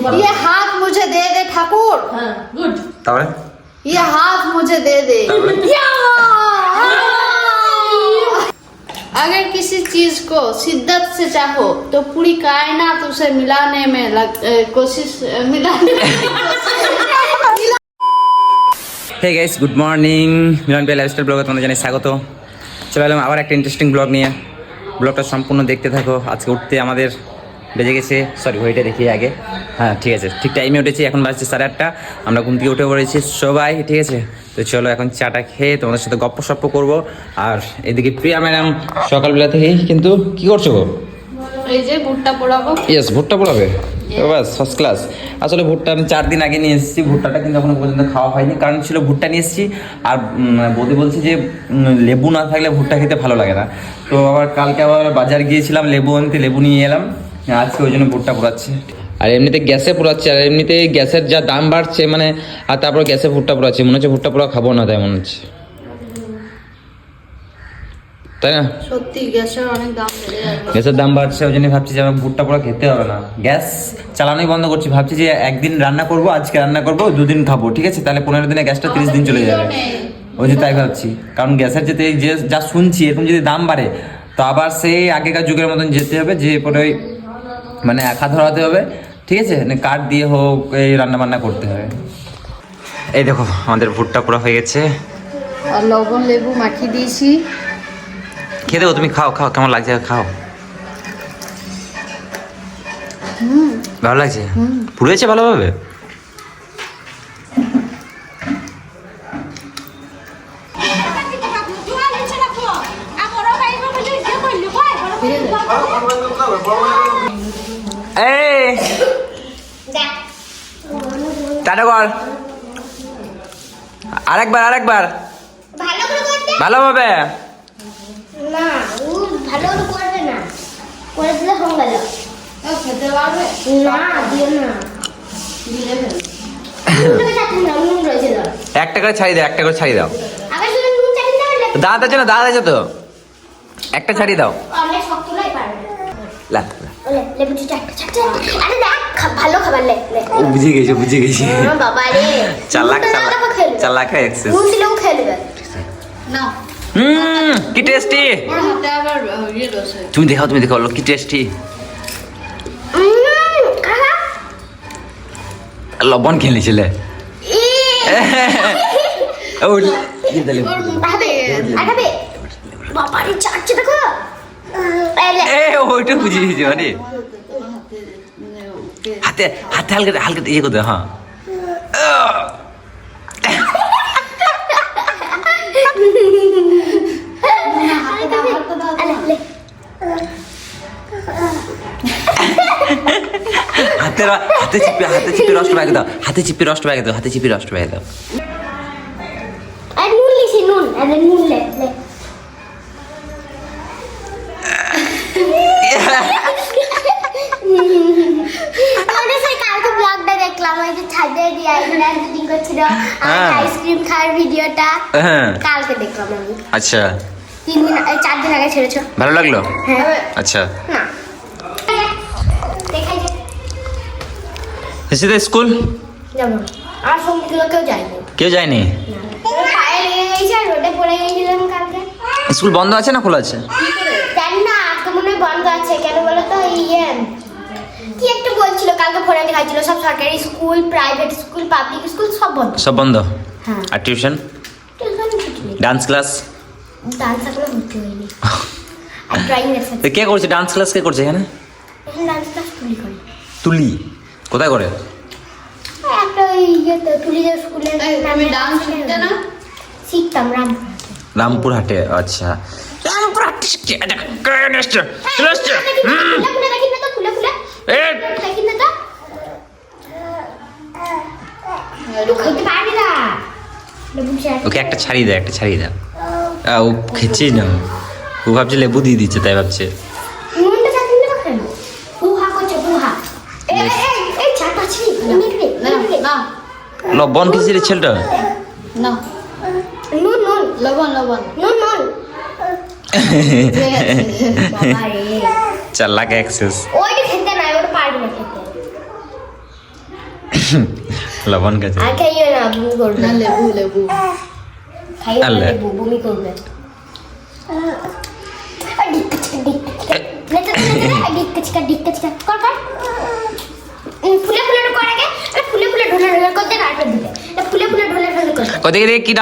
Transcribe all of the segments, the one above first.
ये हाथ मुझे दे दे ठाकुर। গুড। তারপরে ये हाथ मुझे दे दे। अगर किसी चीज को शिद्दत से चाहो तो पूरी कायनात उसे मिलाने में कोशिश मिलाने में হে গাইস, গুড মর্নিং। মিলন ভাই লাইফস্টাইল ব্লগে তোমাদের জানাই স্বাগত। চলে এলাম আবার একটা ইন্টারেস্টিং ব্লগ নিয়ে। ব্লগটা সম্পূর্ণ দেখতে থাকো। আজকে উঠতে আমাদের বেজে গেছে, সরি ঘড়িটা দেখি আগে। হ্যাঁ ঠিক আছে, ঠিক টাইমে উঠেছি। এখন বাজছে 8:30। আমরা ঘুম থেকে উঠে পড়েছি সবাই, ঠিক আছে। তো চলো এখন চাটা খেয়ে তোমাদের সাথে গপ্প সপ্প করবো। আর এদিকে প্রিয়া ম্যাডাম সকালবেলা থেকেই কিন্তু কি করছো গো? এই যে ভুট্টা পোড়াবো। ইয়েস, ভুট্টা পোড়াবে। বাস ফার্স্ট ক্লাস। আসলে ভুট্টা আমি 4 দিন আগে নিয়ে এসেছি। ভুট্টাটা কিন্তু এখনো পর্যন্ত খাওয়া হয়নি, কারণ ছিল ভুট্টা নিয়ে এসেছি। আর বৌদি বলছে যে লেবু না থাকলে ভুট্টা খেতে ভালো লাগে না। তো আবার কালকে আবার বাজার গিয়েছিলাম লেবু আনতে, লেবু নিয়ে এলাম। আজকে ওই জন্য ভুট্টা পোড়াচ্ছে। আর এমনিতে গ্যাসে পোড়াচ্ছে, আর এমনিতে গ্যাসের যা দাম বাড়ছে মানে, আর তারপর গ্যাসে ভুট্টা পোড়াচ্ছে। মনে হচ্ছে ভুট্টা পোড়া খাবো না, তাই মনে হচ্ছে, তাই না? সত্যি গ্যাসের অনেক দাম বেড়ে যাবে। গ্যাসের দাম বাড়ছে, ওই জন্য ভাবছি যে আমার ভুট্টা পোড়া খেতে হবে না, গ্যাস চালানোই বন্ধ করছি। ভাবছি যে একদিন রান্না করব, আজকে রান্না করব, 2 দিন খাবো, ঠিক আছে। তাহলে 15 দিনে গ্যাসটা 30 দিন চলে যাবে। ওই যে তাই ভাবছি, কারণ গ্যাসের যেতে যে যা শুনছি এরকম যদি দাম বাড়ে তো আবার সেই আগেকার যুগের মতন যেতে হবে, যে পরে ওই মানে একা ধরাতে হবে, ঠিক আছে। কাঠ দিয়ে হোক এই রান্না বান্না করতে হবে। এই দেখো আমাদের ভুট্টা পোড়া হয়ে গেছে। আর লবণ লেবু মাখিয়ে দিয়েছি। খেয়ে দেবো, তুমি খাও খাও, কেমন লাগছে খাও। ভালো লাগছে? পুড়েছে ভালোভাবে? এই টাটা কর, আরেকবার ভালোভাবে। না ও ভালো করবে না, করে দিলে হয়ে গেল। খেতে পারবে না দিও না, দিলে ফেলবে। নুন চাটনি না, নুন রয়েছে দাও। একটা করে ছাড়ি দাও, একটা করে ছাড়ি দাও। আগে শুধু নুন চাটনি দাও। দাঁত আছে না, দাঁত আছে তো, একটা ছাড়ি দাও। অনেক শক্ত নয়, পারবে না। লা ওলে লেবুটি চাটতে। আরে দেখ ভালো খাবার লে লে। ও বুঝে গেছি। বাবা রে চালাক এক্সেস। নুন দিলেও খেলবে না কি টেস্টি। ওর হাতে আবার ইয়ে রয়েছে। তুমি দেখাও কি টেস্টি। খালা লবণ খেলেছিলে? ও আরে আরে বাবা রে চাটছে দেখো। এ ওইটা বুঝে গেছি মানে হাতে হালকা ইয়ে করতে। হ্যাঁ হাতে চিপে রস বাইকে দাও। হাতে চিপে রস বাইকে দাও। আর নুন লিছি নুন, আরে নুন লে লে। আমরা সেই কালকে ব্লগটা দেখলাম, ওই যে ছাদে দিয়ে আইনা এডিটিং করছিল আর আইসক্রিম খাওয়ার ভিডিওটা কালকে দেখলাম আমি। আচ্ছা 4 দিন আগে ছেড়েছো। ভালো লাগলো? হ্যাঁ আচ্ছা না দেখাই যে এসে স্কুল যাবো আর সঙ্গীগুলো কেউ যায়নি। পায়ে লেগে গেছে আর রোডে পড়ে গেছিলাম কালকে। স্কুল বন্ধ আছে না খোলা আছে? জানি না, আজকে মনে হয় বন্ধ আছে। কেন বলো তো, কি একটা বলছিল কালকে ফোনে দেখাচ্ছিল, সব সরকারি school, private school, public school সব বন্ধ। হ্যাঁ আর টিউশন ছুটি নেই। ডান্স ক্লাস এখনো ভর্তি হয়নি। আর ড্রয়িং লেসন কে করছে? ডান্স ক্লাস কে করছে এখানে? ডান্স ক্লাস তুলি করে। তুলি কোথায় করে? একটা তুলিদের স্কুলে আমি ডান্স শিখতে না শিখতাম রামপুরহাটে। আচ্ছা রামপুরহাটে শিখছে। ওকে একটা ছাড়িয়ে দাও। ও খেয়েছি না, ও ভাবছে লেবু দিয়ে দিচ্ছে, তাই ভাবছে। লবণ খেয়েছি রে ছেলেটা। না নুন লবণ বাবা রে চালাক এক্সেস। ওইটা খেতে না, ওটা পারবে না খেতে। লবণ গাছে আর খাইও না, বমি করবে। না লেবু লেবু খাইও না, আল্লাহ। লেবু, বমি করবে। কর, কর। ফুলে ফুলে কর আগে। ফুলে ফুলে ঢোলা ঢোলা করতে তারপর দিবে। ফুলে ফুলে ঢোলা ঢোলা করতে। কত দেখি কি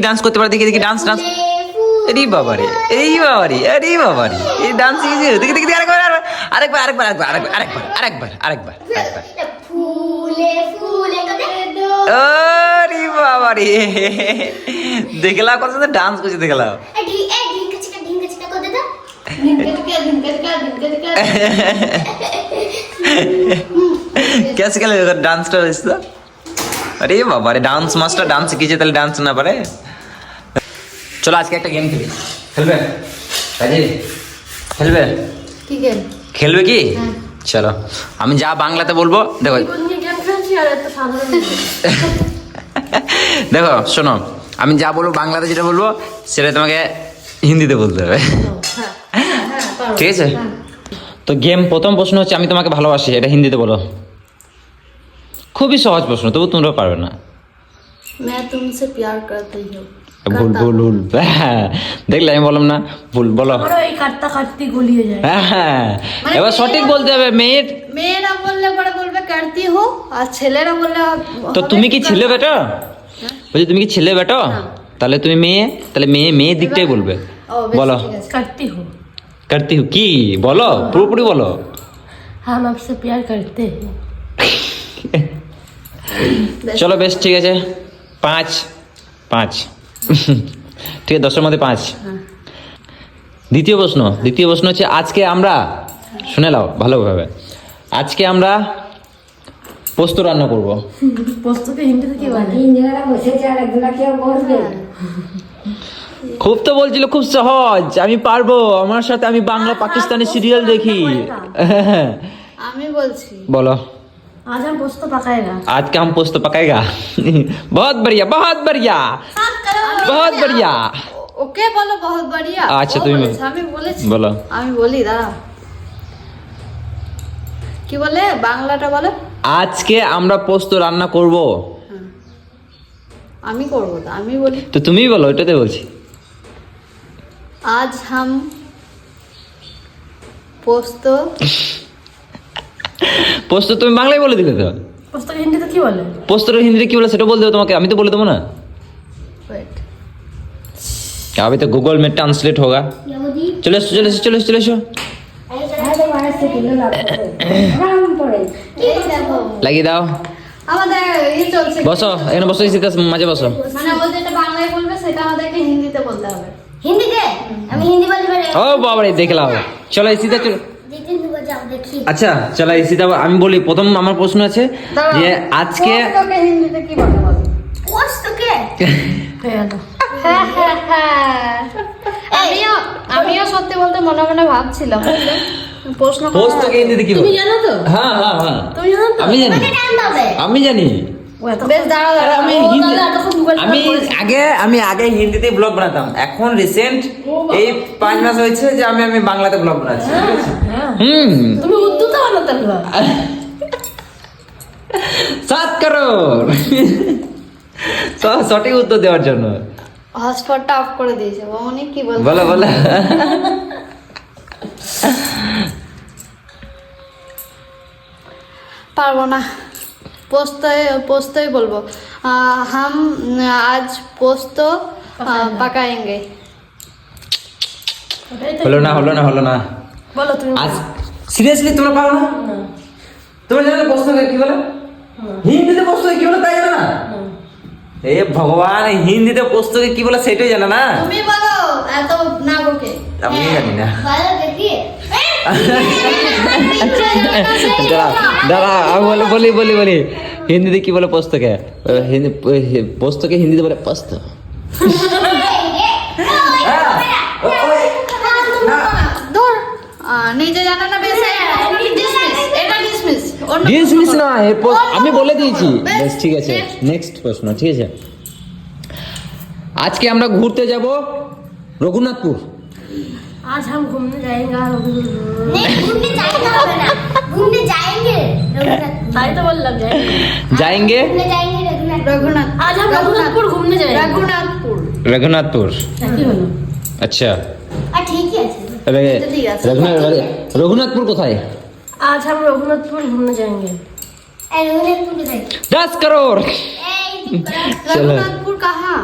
ডান্স করতে পারে, দেখি দেখি ডান্স ডান্স। আরে বাবারে, এই বাবারে, আরে বাবারে, এই ডান্স শিখেছে। দেখি দেখি আরেকবার আরেকবার আরেকবার আরেকবার আরেকবার আরেকবার আরেকবার আরেকবার। ফুলে ফুলে করতে। আরে বাবারে, দেখলাম কত সুন্দর ডান্স করছে দেখলাম। ঢিঙ্কা চিকা করতে দাও। कैसे खेले डांसটা হয়েছে তো? আরে বাবা রে, ডান্স মাস্টার ডান্স শিখেছে, তাহলে ডান্স না পারে? চলো আজকে একটা গেম খেলি। খেলবে রাজি? খেলবে? কি গেম? খেলবে কি? চলো, আমি যা বাংলাতে বলবো, দেখো দেখো শোনো, আমি যা বলবো বাংলাতে যেটা বলবো সেটা তোমাকে হিন্দিতে বলতে হবে, ঠিক আছে? তো গেম প্রথম প্রশ্ন হচ্ছে, আমি তোমাকে ভালোবাসি, এটা হিন্দিতে বলো। খুবই সহজ প্রশ্ন, তবু তোমরা পারবে না। मैं तुमसे प्यार करती हूँ। ভুল ভুল ভুল, হ্যাঁ দেখলে আমি বললাম না, ভুল বলো। এই কাটতা কাটতি গলিয়ে যায়। হ্যাঁ, এবার সঠিক বলতে হবে। মেয়েরা বললে পরে বলবে করতি হো, আর ছেলেরা বললে তো তুমি কি ছেলে বেটা? বলছি তুমি কি ছেলে বেটা? তাহলে তুমি মেয়ে, তাহলে মেয়ে দিকটাই বলবে। বলো करती हूँ। করতি হু কি, বলো পুরোপুরি বলো। हम आपसे प्यार करते हैं। চলো বেশ, ঠিক আছে, 5 ঠিক আছে, 10-এর মধ্যে 5। দ্বিতীয় প্রশ্ন হচ্ছে, আজকে আমরা, শুনে নাও ভালোভাবে, আজকে আমরা পোস্ত রান্না করব। পোস্তকে হিন্দিতে কি বলে? খুব তো বলছিল খুব সহজ, আমি পারবো, আমার সাথে আমি বাংলা পাকিস্তানি সিরিয়াল দেখি। আমি বলছি বলো। आज हम पोस्त पकाएगा। आज का हम पोस्त पकाएगा। बहुत बढ़िया बहुत बढ़िया बहुत बढ़िया। ওকে বলো বহুত বড়িয়া। আচ্ছা, ও তুমি বলেছে, আমি বলেছি। বলো। আমি বলি দাঁড়া, কি বলে বাংলাটা বলো। আজকে আমরা পোস্ত রান্না করব। আমি করবো তো, আমি বলি তো তুমি বলো, এটাতে বলছি। আজ হাম পোস্ত। পোস্ত তুমি বাংলায় বলে দিলে তো। পোস্তকে হিন্দিতে কি বলে? পোস্তটা হিন্দিতে কি বলে সেটা বলতে হবে তোমাকে, আমি তো বলে দেবো না। Wait. अभी तो गूगल में ट्रांसलेट होगा। चलो एसो, चलो एसो, चलो एसो, चलो एसो। এই দেখো, লাগিয়ে দাও, আমাদের চলছে, বসো এখানে, বসো ইসিতে মাঝে বসো। মানে ও যেটা বাংলায় বলবে সেটা আমাদেরকে হিন্দিতে বলতে হবে। হিন্দিতে? আমি হিন্দি বলতে পারি। ও বাবা রে, দেখলাম। চলো ইসিতে চলো। দেখি। আচ্ছা চলো ইসিতে, আমি বলি। প্রথম আমার প্রশ্ন আছে যে আজকে পোস্তকে হিন্দিতে কি বলে বলো? পোস্তকে? হয়ে গেল। আমিও সত্যি বলতে মনে মনে ভাবছিলাম বুঝলে? প্রশ্ন করা- পোস্তকে হিন্দিতে কি তুমি বলে? জানো তো? হ্যাঁ হ্যাঁ হ্যাঁ, তুমি জানো তো? আমি জানি, মানে জানতে হবে। আমি জানি। ও এত বেশ দাঁড়াও আরে দাঁড়াও, আমি ও হিন্দি, তাহলে এতক্ষণ Google আমি করেছে। আগে হিন্দিতে ব্লগ বানাতাম, এখন রিসেন্ট এই 5 মাস হয়েছে যে আমি বাংলাতে ব্লগ বানাচ্ছি, ঠিক আছে? হ্যাঁ। হুম, তুমি উর্দুতে বানাতে পারবে। 7 কারণ সঠিক উত্তর দেওয়ার জন্য। হটস্পটটা অফ করে দিয়েছে বমনি, কি বলবো? বলো বলো। পারবো না, পোস্তই বলবো। হাম আজ পোস্ত পাকায়েঙ্গে। ওটাই তো। হলো না। বলো তুমি। আজ সিরিয়াসলি তোমরা পারো না? তোমরা জানো না প্রশ্ন কি বলে? হিন্দিতে প্রশ্ন কি বলে তাই জানো না? এ ভগবান, হিন্দিতে পুস্তকে কি বলে সেটাই জানে না। তুমি বলো, এত না বকে। আমি জানি না। ভালো দেখি। দাঁড়া আমি বলি হিন্দিতে কি বলে পুস্তকে? পুস্তকে হিন্দিতে বলে পস্ত। ধর, নিজে জানা না বেশ, এটা ডিসমিস। ডিসমিস না, আমি বলে দিয়েছি। বেশ ঠিক আছে, নেক্সট প্রশ্ন, ঠিক আছে? আজকে আমরা ঘুরতে যাব রঘুনাথপুর। आज हम घूमने जाएंगे नहीं घूमने जाएंगे হবে না घूमने जाएंगे रघुनाथ ताई तो बोल लग जाएंगे जाएंगे घूमने जाएंगे रघुनाथ रघुनाथ आज हम रघुनाथपुर घूमने जाएंगे रघुनाथपुर रघुनाथपुर কি হলো अच्छा ঠিকই আছে ঠিক আছে। रघुनाथपुर কোথায়? आज हम रघुनाथपुर घूमने जाएंगे এই রঘুনাথপুর যাই 10 करोड़ এই চলো। रघुनाथपुर कहाँ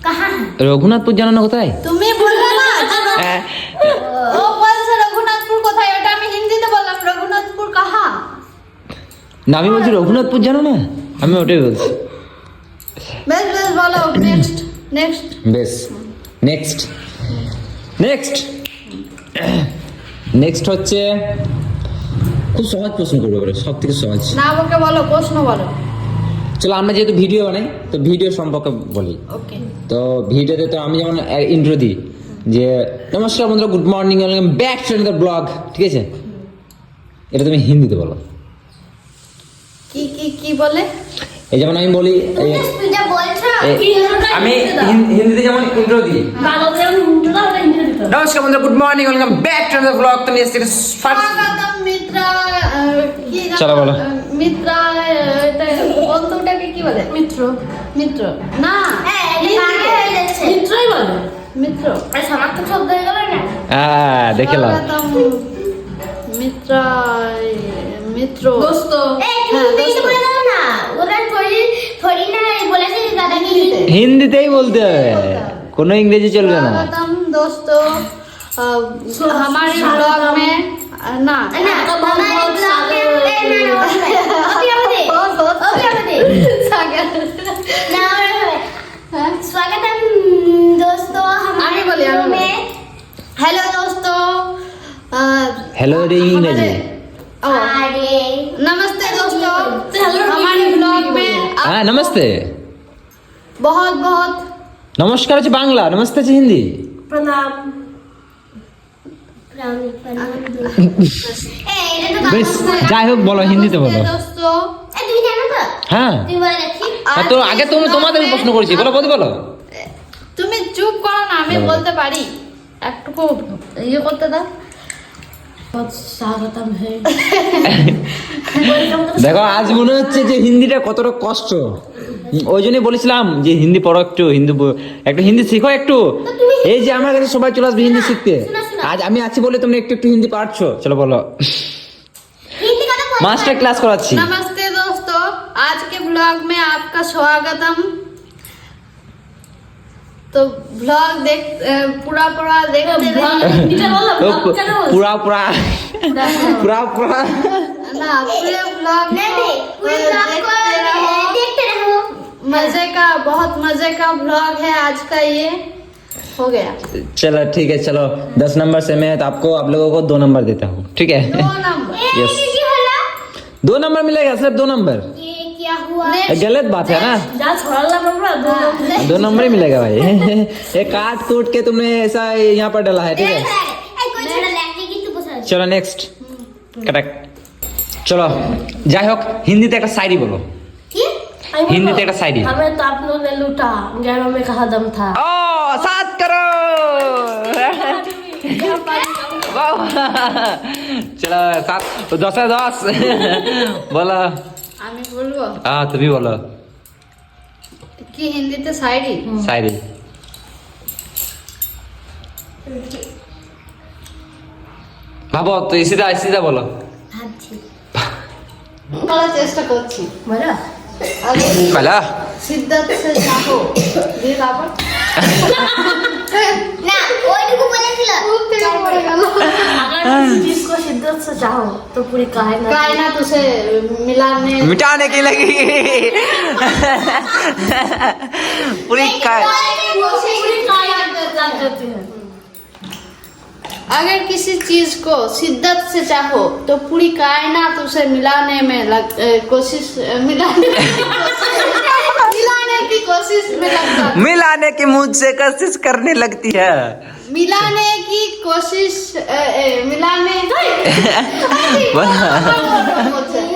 कहां है রঘুনাথপুর জানো না কোথায়? তুমি বলবে না হ্যাঁ। ও বলছে রঘুনাথপুর কোথায়, ওটা আমি হিন্দিতে বললাম রঘুনাথপুর কাহা। না আমি বলছি রঘুনাথপুর জানো না, আমি ওটাই বলছি। বেশ বেশ বলো নেক্সট নেক্সট। বেশ নেক্সট নেক্সট নেক্সট হচ্ছে খুব সহজ প্রশ্ন করবো এবারে, সব থেকে সহজ। না আমাকে বলো প্রশ্ন বলো। চলো আমরা যেহেতু ভিডিও বানাই তো ভিডিও সম্পর্কে বলি। ওকে তো ভিডিওতে তো আমি যেমন ইন্ট্রো দিই যে নমস্কার বন্ধুরা, good morning, welcome back to the blog, ঠিক আছে? এটা তুমি হিন্দিতে বলো। কি কি কি বলে? এই যেমন আমি বলি তুমি যা বলছো আমি হিন্দিতে যেমন ইন্ট্রো দিই, বাংলাতে যেমন হিন্দিটা ওটা হিন্দিতে দিতে হবে। নমস্কার বন্ধুরা, good morning, welcome back to the blog. তুমি ফার্স্ট স্বাগতম মিত্রা কি জানো? চলো বলো। মিত্রা এটা বন্ধুটাকে কি বলে? মিত্র মিত্র না হ্যাঁ এটা বাংলা হয়ে যাচ্ছে মিত্রই বলে। মিত্র আর সমার্থক শব্দ হয়ে গেল না দেখলাম। স্বাগতম মিত্র মিত্র দোস্ত এই তুমি হ্যাঁ, ইংলিশে দোস্ত। বলে দাও না ওরা থোড়ি না বলেছে দাদাকে হিন্দিতেই বলতে হবে, কোনো ইংরেজি চলবে না। स्वागतम दोस्तों हमारे ब्लॉग में ना না हमारे ब्लॉग में ना ना स्वागतम दोस्तों हमारे बोलिए, ब्लॉग आगे में हेलो दोस्तों हेलो रे इंग्लिश। अरे नमस्ते दोस्तों हमारे ब्लॉग में হ্যাঁ নমস্তে। बहुत बहुत নমস্কার হচ্ছে বাংলা, নমস্তে হচ্ছে হিন্দি। प्रणाम বেশ যাই হোক বলো, হিন্দিতে বলো। दोस्तों তুমি জানো তো হ্যাঁ তুমি বলে দেখি তো আগে তুমি তোমাদের প্রশ্ন করেছি, বলো বলো বলো। তুমি চুপ করো না, আমি বলতে পারি, একটুকু ইয়ে করতে দাও। बहुत स्वागतम है দেখো আজ মনে হচ্ছে যে হিন্দিটা কতটা কষ্ট, ওই জন্যই বলেছিলাম যে হিন্দি পড়ো, একটু হিন্দি একটু হিন্দি শিখো একটু। এই যে আমার কাছে সবাই চলে আসবে হিন্দি শিখতে, আজ আমি আছি বলে তুমি একটু একটু হিন্দি পারছো। চলো বলো, হিন্দি কথা বল মাস্টার ক্লাস করাচ্ছি। नमस्ते दोस्तों आज के ब्लॉग में आपका स्वागतम। तो ब्लॉग देख पूरा पूरा देखते हिंदीটা বলো ও, কেন বলছো? পুরা পুরা পুরা পুরা ना पूरे ब्लॉग नहीं नहीं पूरे ब्लॉग को देखते रहो मजे का बहुत मजे का ब्लॉग है आज का, ये हो गया चलो ठीक है, चलो 10 नंबर से मैं आपको आप लोगों को 2 नंबर देता हूँ, ठीक है? 2 नंबर। Yes. ये की होला 2 नंबर मिलेगा, सिर्फ 2 नंबर। ये क्या हुआ गलत बात है ना, যা ছড়ালাম আমরা 2 नंबर ही मिलेगा भाई। ये काट कूट के तुमने ऐसा यहाँ पर डाला है, ठीक है? कोई छोड़ा लैंग्वेज কিন্তু বসে चलो नेक्स्ट करेक्ट। चलो যাই হোক হিন্দিতে একটা শায়রি বলো। কি হিন্দিতে একটা শায়রি। हमें तो आप लोगों ने लूटा गैरों में कहा दम था ও 7 करो। चलो 7 10 है 10। बोलो। আমি বলবো हाँ তুমি बोलो কি হিন্দিতে শায়রি? शायरी। ভাবো তো সিধা সিধা বলো। ভাবছি বলার চেষ্টা করছি। मजा पहला शिद्दत से चाहो দিয়ে তারপর না ওইটুকু বলেছিল খুব থেকে পড়ে গেল। अगर किसी चीज को शिद्दत से चाहो तो पूरी कायनात कायनात उसे मिलाने मिटाने की लगी। पूरी पूरी कायनात लग जाती है अगर किसी चीज को शिद्दत से चाहो तो पूरी कायनात उसे मिलाने में कोशिश मिलाने की कोशिश में लगता है। मिलाने की मुझसे कोशिश करने लगती है। मिलाने की कोशिश मिलाने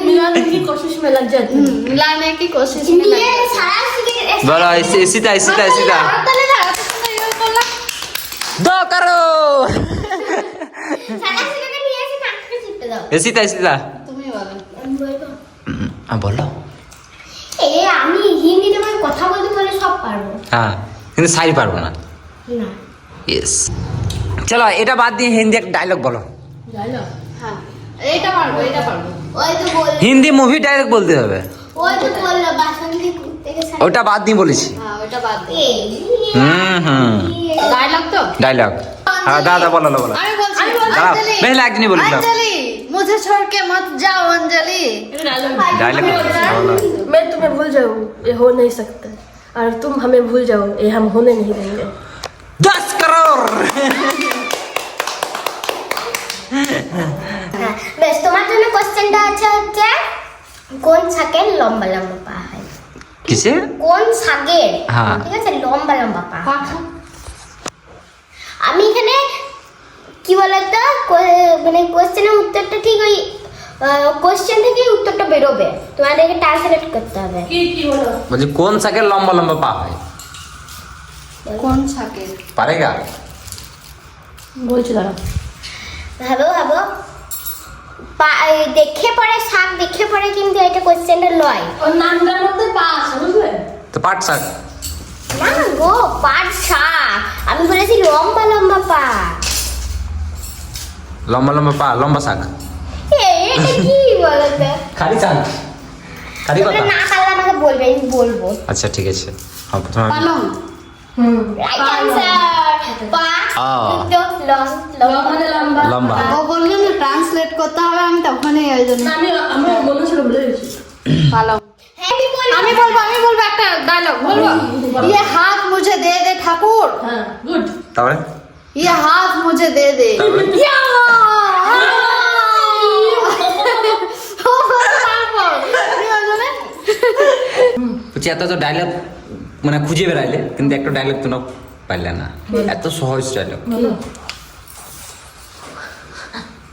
मिलाने की कोशिश में लग जाती है मिलाने की कोशिश में ये लगता है। সারা সিগারেট बोलो सीधा सीधा सीधा। তাহলে ধারা তো ইয়ে করলাম। দো করো সাদা সিটাকে নিয়ে এসে নাকটা চিপতে দাও। এসিতা এসিতা তুমি বলো। আমি বলবো। বলো। আমি হিন্দিতে মানে কথা বলতে বলে সব পারবো। হ্যাঁ কিন্তু সাইরি পারবো না। না। ইয়েস চলো এটা বাদ দিয়ে হিন্দি একটা ডায়লগ বলো। হ্যাঁ এইটা পারবো, এটা পারবো। ওই তো বললো। হিন্দি মুভি ডায়লগ বলতে হবে। ওই তো বললো বাসন্তী থেকে ওটা বাদ দিয়ে বলেছি। হ্যাঁ ওইটা বাদ দে। হুম ডায়লগ তো ডায়লগ। হ্যাঁ দাদা বলো বলো। আমি বলছি। দাঁড়াও, अंजलि, पहले একজনই বলে দাও। अंजलि, मुझे छोड़ के मत जाओ अंजलि। डायलॉग मैं तुम्हें भूल जाऊँ ये हो नहीं सकता, और तुम हमें भूल जाओ ये हम होने नहीं देंगे। 10 करोड़। হ্যাঁ, বেশ তোমার জন্য কোশ্চেনটা হচ্ছে কোন শাকের লম্বা লম্বা পা হয়? কিসে? কোন শাকের, হ্যাঁ। ঠিক আছে, লম্বা লম্বা পা হয়? পাখা। আমি এখানে কি বলতো মানে কোশ্চেনের উত্তরটা ঠিক ওই কোশ্চেন থেকেই উত্তরটা বেরোবে, তোমাদেরকে ট্রান্সলেট করতে হবে। বলছি কোন শাকের লম্বা লম্বা পা হয়? কোন শাকের? পারেগা? বলছি দাঁড়াও। ভাবো ভাবো, দেখে পড়ে শাক দেখে পড়ে, কিন্তু এটা কোশ্চেনটা নয়। ওর নামটার মধ্যে পা আছে বুঝলে? তো পাট শাক। না গো, পাট শাক, আমি বলেছি লম্বা লম্বা পা। লম্বা লম্বা পা লম্বা শাক। এটা কি বলতো? খালি শাক। খালি তোমরা কথা। না পারলে আমাকে বলবে, আমি বলবো। আচ্ছা ঠিক আছে। হ্যাঁ প্রথমে পালং। রাইট অ্যানসার পা। কিন্তু লম্বা লম্বা। ও বললো না ট্রান্সলেট করতে হবে, আমি তখনই ওই জন্য আমি মনে ছিল ভুলে গেছি। পালং। হ্যাঁ আমি বলবো একটা ডায়লগ বলবো। ये हाथ मुझे दे दे ठाकुर, হ্যাঁ গুড। তারপরে ये हाथ मुझे दे दे। या! বলছি এত তো ডায়লগ মানে খুঁজে বেড়াইলে, কিন্তু একটা ডায়লগ তোমরা পাইলে না। এত সহজ ডায়লগ।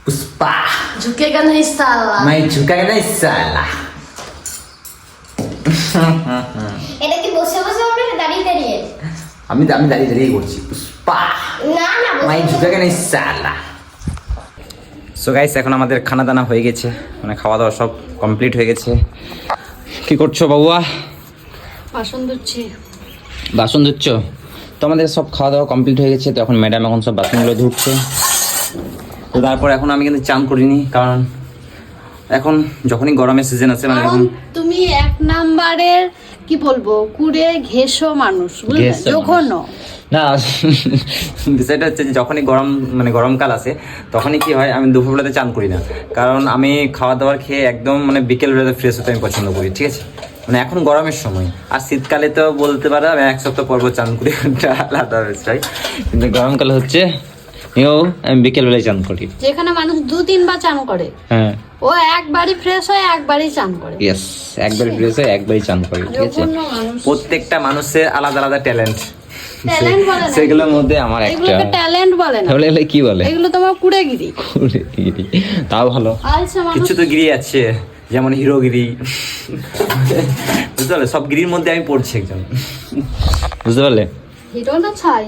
পুষ্পা झुकेगा नहीं साला। मैं झुकाएगा नहीं साला। এটা কি বসে বসে হবে না দাঁড়িয়ে দাঁড়িয়ে? আমি দাঁড়িয়ে দাঁড়িয়ে করছি পুষ্পা না না, বসে मैं বসে। झुकेगा नहीं साला। সো গাইস এখন আমাদের খানা দানা হয়ে গেছে, মানে খাওয়া দাওয়া সব কমপ্লিট হয়ে গেছে। কি করছো বাবুয়া? বাসন ধুচ্ছি। বাসন ধুচ্ছ? তো আমাদের সব খাওয়া দাওয়া কমপ্লিট হয়ে গেছে, তো এখন ম্যাডাম এখন সব বাসনগুলো ধুচ্ছে। তো তারপর এখন আমি কিন্তু চান করিনি, কারণ এখন যখনই গরমের সিজন আছে মানে কারণ এখন তুমি এক নাম্বারের কি বলবো কুড়ে ঘেসো মানুষ, বুঝলে, ঘেঁষো জঘন্য। না বিষয়টা হচ্ছে যে যখনই মানে গরমকাল আসে তখনই কি হয়, আমি দুপুরবেলাতে চান করি না, কারণ আমি খাওয়া দাওয়ার খেয়ে একদম মানে বিকেলবেলাতে ফ্রেশ হতে আমি পছন্দ করি, ঠিক আছে। মানে এখন গরমের সময়, আর শীতকালে তো বলতে পারো আমি এক সপ্তাহ পর চান করি, ওটা আলাদা বিষয়, কিন্তু গরমকালে হচ্ছে আমি বিকেলবেলায় চান করি। যেখানে মানুষ 2-3 বার চান করে, হ্যাঁ ও একবারই ফ্রেশ হয় একবারই চান করে। ইয়েস, একবারই ফ্রেশ হয় একবারই চান করি, ঠিক আছে। জঘন্য মানুষ। প্রত্যেকটা মানুষের আলাদা আলাদা ট্যালেন্ট, ট্যালেন্ট বলে না, সেগুলোর মধ্যে আমার একটা। এগুলোকে ট্যালেন্ট বলে না, তাহলে এগুলো কি বলে? এগুলো তোমার কুড়েগিরি। তাও ভালো, আচ্ছা মানুষ কিছু তো গিরি আছে, যেমন হিরোগিরি, বুঝতে পারলে, সব গিরির মধ্যে আমি পড়ছি একজন, বুঝতে পারলে। হিরো না ছাই।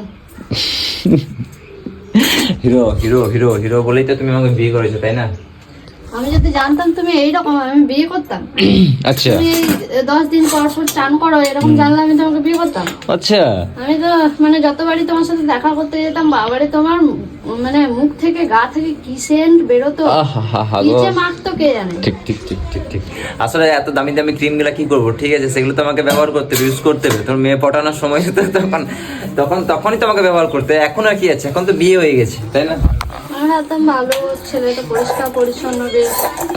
হিরো হিরো হিরো হিরো বলেই তো তুমি আমাকে বিয়ে করেছো, তাই না? আমি যদি জানতাম তুমি এইরকম, আমি বিয়ে করতাম। আচ্ছা তুমি 10 দিন পর পর চান করো, এরকম জানলে আমি তোমাকে বিয়ে করতাম। আচ্ছা, আমি তো মানে যতবারই তোমার সাথে দেখা করতে যেতাম, বাবারে তোমার মানে মুখ থেকে গা থেকে কি সেন্ট বেরোতো, আহা কি গো। যে মাখতো কে জানে। ঠিক ঠিক ঠিক ঠিক ঠিক। আসলে এত দামি দামি ক্রিম গুলা কি করবো, ঠিক আছে, সেগুলো তোমাকে ব্যবহার করতে হবে, ইউজ করতে হবে। তোমার মেয়ে পটানোর সময় তো তখনই তোমাকে ব্যবহার করতে হবে। এখন আর কি আছে, এখন তো বিয়ে হয়ে গেছে, তাই না? আমার একদম ভালো ছেলেটা পরিষ্কার পরিচ্ছন্ন বেশ।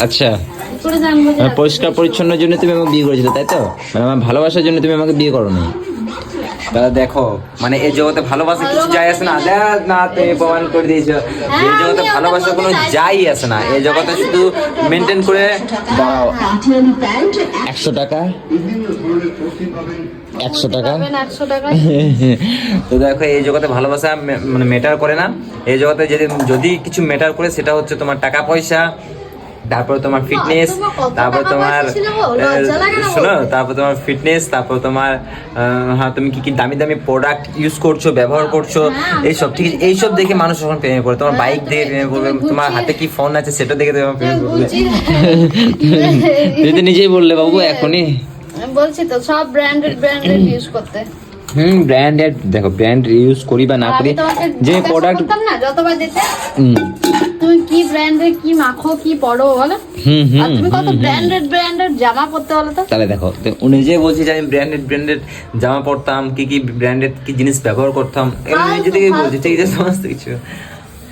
আচ্ছা, কি করে জানবো যে পরিষ্কার পরিচ্ছন্নের জন্য তুমি আমাকে বিয়ে করেছিলে, তাই তো? মানে আমার ভালোবাসার জন্য তুমি আমাকে বিয়ে করো নি। দাদা দেখো, মানে এই জগতে ভালোবাসা কিছু যাই আসে না, দেখ না তুমি প্রমাণ করে দিয়েছো, এই জগতে ভালোবাসা কোনো যাই আসে না, এই জগতে শুধু মেনটেন করে দাঁড়াও। 100 টাকা 100 টাকা। পাবেন 100 টাকা। তো দেখো, এই জগতে ভালোবাসা মানে ম্যাটার করে না, এই জগতে যদি কিছু ম্যাটার করে সেটা হচ্ছে তোমার টাকা পয়সা, তারপর তোমার ফিটনেস, তোমার কত তারপর টাকা তোমার পয়সা ছিল গো? লজ্জা লাগে না শোনো, বলতে? তারপর তোমার ফিটনেস, তারপর তোমার হ্যাঁ তুমি কি কি দামি দামি প্রোডাক্ট ইউজ করছো, ব্যবহার করছো, হ্যাঁ, এইসব ঠিক আছে, এইসব দেখে মানুষ যখন প্রেমে পড়ে, তোমার হ্যাঁ, বাইক দেখে তুমি- প্রেমে পড়বে, তুমি তোমার গুছিয়ে- হাতে কি ফোন আছে সেটা দেখে তোমার প্রেমে পড়বে। গুচি তুই তো নিজেই বললে বাবু এখনই। বলছি তো সব ব্র্যান্ডেড ইউজ করতে। ব্র্যান্ডেড, দেখো ব্র্যান্ড ইউজ করি বা না আর করি, আমি তোমাকে যে জিজ্ঞাসা প্রোডাক্ট করতাম না যতবার দিতে, তুমি কি ব্র্যান্ডের কি মাখো কি পরো বলো, আর তুমি কত ব্র্যান্ডেড জামা পরতে বলো তো। তাহলে দেখো ও নিজে বলছে যে আমি ব্র্যান্ডেড জামা পরতাম, কি কি ব্র্যান্ডেড কি জিনিস ব্যবহার করতাম, এগুলো নিজে থেকেই বলছে, ঠিক আছে সমস্ত কিছু।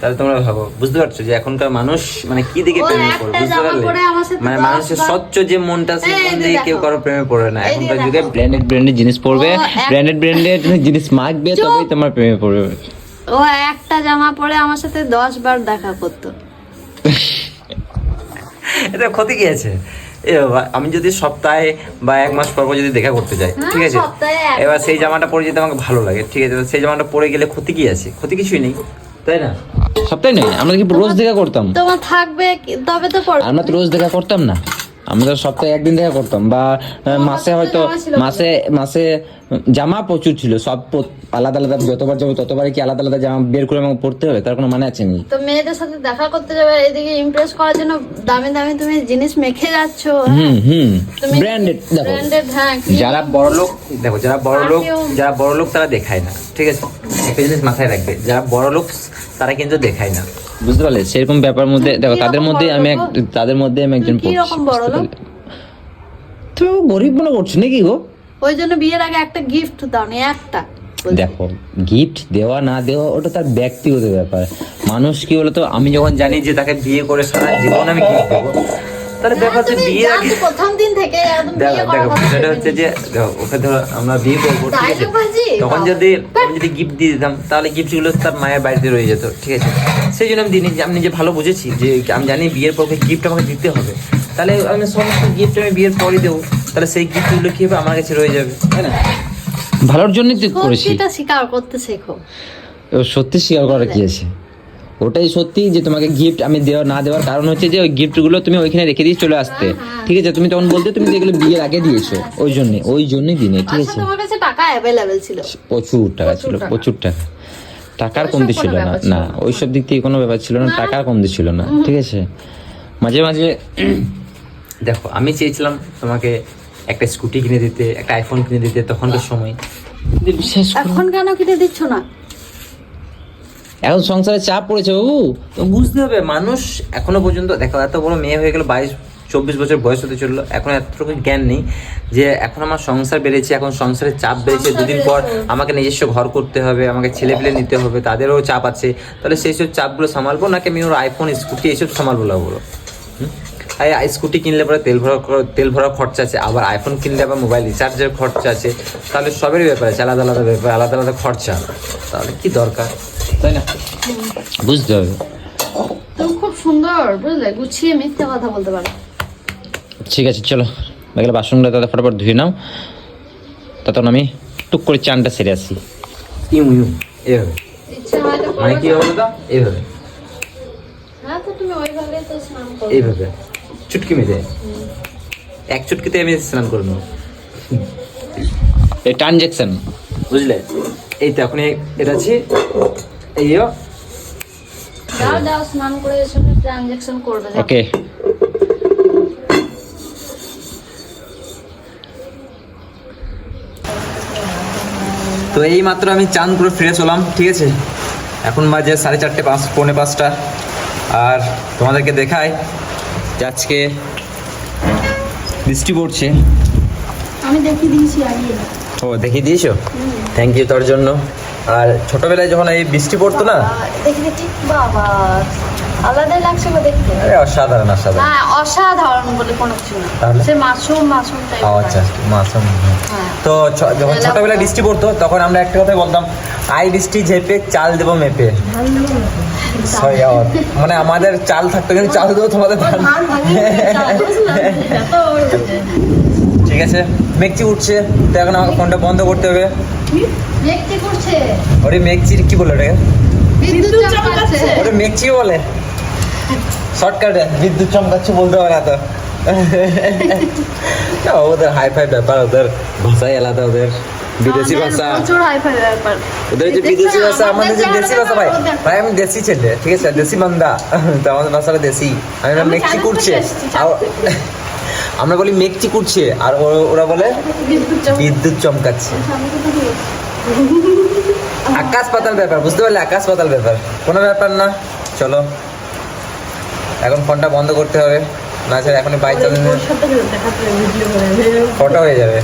তাহলে তোমরা ভাবো, বুঝতে পারছো যে এখনকার মানুষ মানে কি দিকে ও প্রেমে একটা পড়ে, বুঝতে জামা পারলে? পরে আমার সাথে মানে 10 মানুষের বার- স্বচ্ছ যে মনটা, সেই এই মন যে দিয়ে কেউ দেখো। কারো প্রেমে পড়ে না। এই যে এখনকার দেখো। যুগে ব্র্যান্ডেড জিনিস পড়বে, ও এক- ব্র্যান্ডেড জিনিস মাখবে, চুপ। তবেই তোমার প্রেমে পড়বে। ও একটা জামা পরে আমার সাথে 10 বার দেখা করতো। এটা ক্ষতি কি আছে? এ বাবা, আমি যদি সপ্তাহে বা 1 মাস পর পর যদি দেখা করতে যাই, হ্যাঁ, ঠিক আছে, সপ্তাহে এক এবার সেই জামাটা পরে যদি আমাকে ভালো লাগে, ঠিক আছে, সেই জামাটা পরে গেলে ক্ষতি কি আছে? ক্ষতি কিছুই নেই, তাই না? সপ্তাহে নেই, আমরা কি রোজ দেখা করতাম? তোমার থাকবে তবে তো পড়বে। আমরা তো রোজ দেখা করতাম না, আমরা তো সপ্তাহে একদিন দেখা করতাম, বা মাসে হয়তো জামা ছিল। মাসে জামা প্রচুর ছিল, সব আলাদা আলাদা, যতবার যাবো ততবার কি আলাদা আলাদা জামা বের করে আমাকে পড়তে হবে? তার কোনো মানে আছে নাকি? তো মেয়েদের সাথে দেখা করতে যাবে, এদিকে ইমপ্রেস করার জন্য দামি দামি তুমি জিনিস মেখে যাচ্ছ। তুমি ব্র্যান্ডেড, দেখো ব্র্যান্ডেড, হ্যাঁ কি- যারা বড় লোক, দেখো Perfume। যারা বড় লোক তারা দেখায় না, ঠিক আছে, একটা জিনিস মাথায় রাখবে, যারা বড় লোক তারা কিন্তু দেখায় না, বুঝতে পারলে? সেরকম ব্যাপার মধ্যে দেখো, কি তাদের রকম মধ্যে বড় আমি লোক? তাদের মধ্যে আমি একজন কি রকম বড় লোক? তুমি গরিব মনে করছো নাকি গো? ওই জন্য বিয়ের আগে একটা গিফট দাও নি, একটা বলছি। দেখো গিফট দেওয়া না দেওয়া ওটা তার ব্যক্তিগত ব্যাপার। মানুষ কি বলতো, আমি যখন জানি যে তাকে বিয়ে করে সারা জীবন আমি গিফট দেবো, তাহলে ব্যাপার হচ্ছে তুমি বিয়ে আগে, জানতো প্রথম দিন থেকে একদম দেখো বিয়ে দেখো করার কথা সেটা ভেবে হচ্ছে যে দেখো, ওকে ধরো আমরা বিয়ে করবো, ঠিক আছে, Dialogue বাজি? তখন যদি আমি যদি গিফট দিয়ে দিতাম, তাহলে গিফট গুলো তার মায়ের বাড়িতে রয়ে যেত, ঠিক আছে, সেই জন্য আমি দিইনি। যে আমি নিজে ভালো বুঝেছি যে আমি জানি বিয়ের পক্ষে গিফট আমাকে দিতে হবে, তাহলে আমি সমস্ত গিফট আমি বিয়ের পরই দেবো, তাহলে সেই গিফট গুলো কি হবে, আমার কাছে রয়ে যাবে, তাই না? ভালোর জন্যই তো করেছি। সত্যিটা স্বীকার করতে শেখো। সত্যি স্বীকার করার কি আছে? ওটাই সত্যি যে তোমাকে গিফট আমি দেওয়া না দেওয়ার কারণ হচ্ছে যে ওই গিফটগুলো তুমি ওইখানে রেখে দিয়ে চলে আসতে, ঠিক আছে, তুমি তখন বলতে তুমি এগুলো বিয়ের আগে দিয়েছো, ওই জন্যই দিনে, ঠিক আচ্ছা আছে। তোমার কাছে টাকা অ্যাভেলেবেল ছিল। প্রচুর টাকা ছিল, প্রচুর টাকা, টাকার ওইসব কমতি কোনো ছিল না, ব্যাপার ছিল না ওইসব দিক থেকে কোনো ব্যাপার ছিল না, টাকার কমতি ছিল না, ঠিক আছে। মাঝে মাঝে দেখো আমি চেয়েছিলাম তোমাকে একটা স্কুটি কিনে দিতে, একটা আইফোন কিনে দিতে, তখনকার সময়, কিন্তু বিশ্বাস করো, এখন কেন কিনে দিচ্ছ না? এখন সংসারে চাপ পড়েছে বাবু, তো বুঝতে হবে। মানুষ এখনো পর্যন্ত দেখো, এত বড় মেয়ে হয়ে গেল, 22-24 বছর বয়স হতে চললো, এখন এতটুকু জ্ঞান নেই যে এখন আমার সংসার বেড়েছে, এখন সংসারের চাপ বেড়েছে, দুদিন পর আমাকে নিজস্ব ঘর করতে হবে, আমাকে ছেলে পেলে নিতে হবে, তাদেরও চাপ আছে, তাহলে সেই সব চাপগুলো সামালবো নাকি আমি ওর আইফোন স্কুটি এইসব সামালবো না বলো? স্কুটি কিনলে পরে তেল ভরা খরচা আছে, আবার আইফোন কিনলে আবার মোবাইল রিচার্জের খরচা আছে, তাহলে সবেরই ব্যাপার আছে, আলাদা আলাদা ব্যাপার, আলাদা আলাদা খরচা, তাহলে কি দরকার, তাই না? বুঝতে হবে। তুমি খুব সুন্দর বুঝলে, গুছিয়ে মিথ্যে কথা বলতে পারো। ঠিক আছে চলো, এগুলো বাসনগুলো দাদা ফটাফট ধুয়ে নাও, তখন আমি টুক করে চানটা সেরে আসি। এভাবে ইচ্ছে হয় তো মানে কি করো। হবে দাদা, এইভাবে হ্যাঁ তো তুমি ওইভাবে তো স্নান করো। এইভাবে চুটকি মেরে, এক চুটকিতে আমি স্নান করে নেবো, এই ট্রানজ্যাকশন, বুঝলে? এই তো এখন এটা আছে, এই যাও যাও স্নান করে এসে ট্রানজ্যাকশন করবে যাও। ওকে। তো এই মাত্র আমি চান করে ফিরে চলাম, ঠিক আছে, এখন বাজে 4:30, 4:45, আর তোমাদেরকে দেখাই যে আজকে বৃষ্টি পড়ছে। আমি দেখিয়ে দিয়েছি আগে। ও দেখিয়ে দিয়েছো, থ্যাংক ইউ তোর জন্য। আর ছোটবেলায় যখন এই বৃষ্টি পড়তো না, দেখি দেখি বাবা আলাদাই লাগছিল দেখতে। আরে অসাধারণ অসাধারণ। না অসাধারণ বলে কোনো কিছু না, তাহলে? সে মাশরুম টাইপ। ও আচ্ছা, মাসুম। হ্যাঁ। তো যখন ছোটবেলায় বৃষ্টি পড়তো তখন আমরা একটা কথাই বলতাম, আই বৃষ্টি ঝেপে চাল দেবো মেপে। Sorry, মানে আমাদের চাল থাকতো কিন্তু চাল দেবো তোমাদের ধান। ঠিক আছে, মেঘচি উঠছে, তো এখন আমাকে ফোনটা বন্ধ করতে হবে। দেখতে করছে ওরে মেঘচি কি বলে ওটাকে? বিদ্যুৎ চমকাচ্ছে। ওরে মেঘচি বলে। শর্টকাটে বিদ্যুৎ চমকাচ্ছে বলতে পারে তো না, ওদের হাই ফাই ব্যাপার, ওদের ভাষাই আলাদা, ওদের বিদেশি ভাষা, প্রচুর হাইফাই ব্যাপার। ওদের যে বিদেশি ভাষা, আমাদের যে দেশি ভাষা ভাই, ভাই আমি দেশি ছেলে, ঠিক আছে, দেশি বান্দা, তো আমাদের ভাষাটা দেশি। আমি না মেক্সি করছে, আমরা বলি মেক্সি করছে, আর ওরা বলে বিদ্যুৎ চমকাচ্ছে। আকাশ পাতাল ব্যাপার, বুঝতে পারলে, আকাশ পাতাল ব্যাপার, কোনো ব্যাপার না। চলো এখন ফোনটা বন্ধ করতে হবে, না স্যার এখন বাইক চালানো ফটো হয়ে যাবে।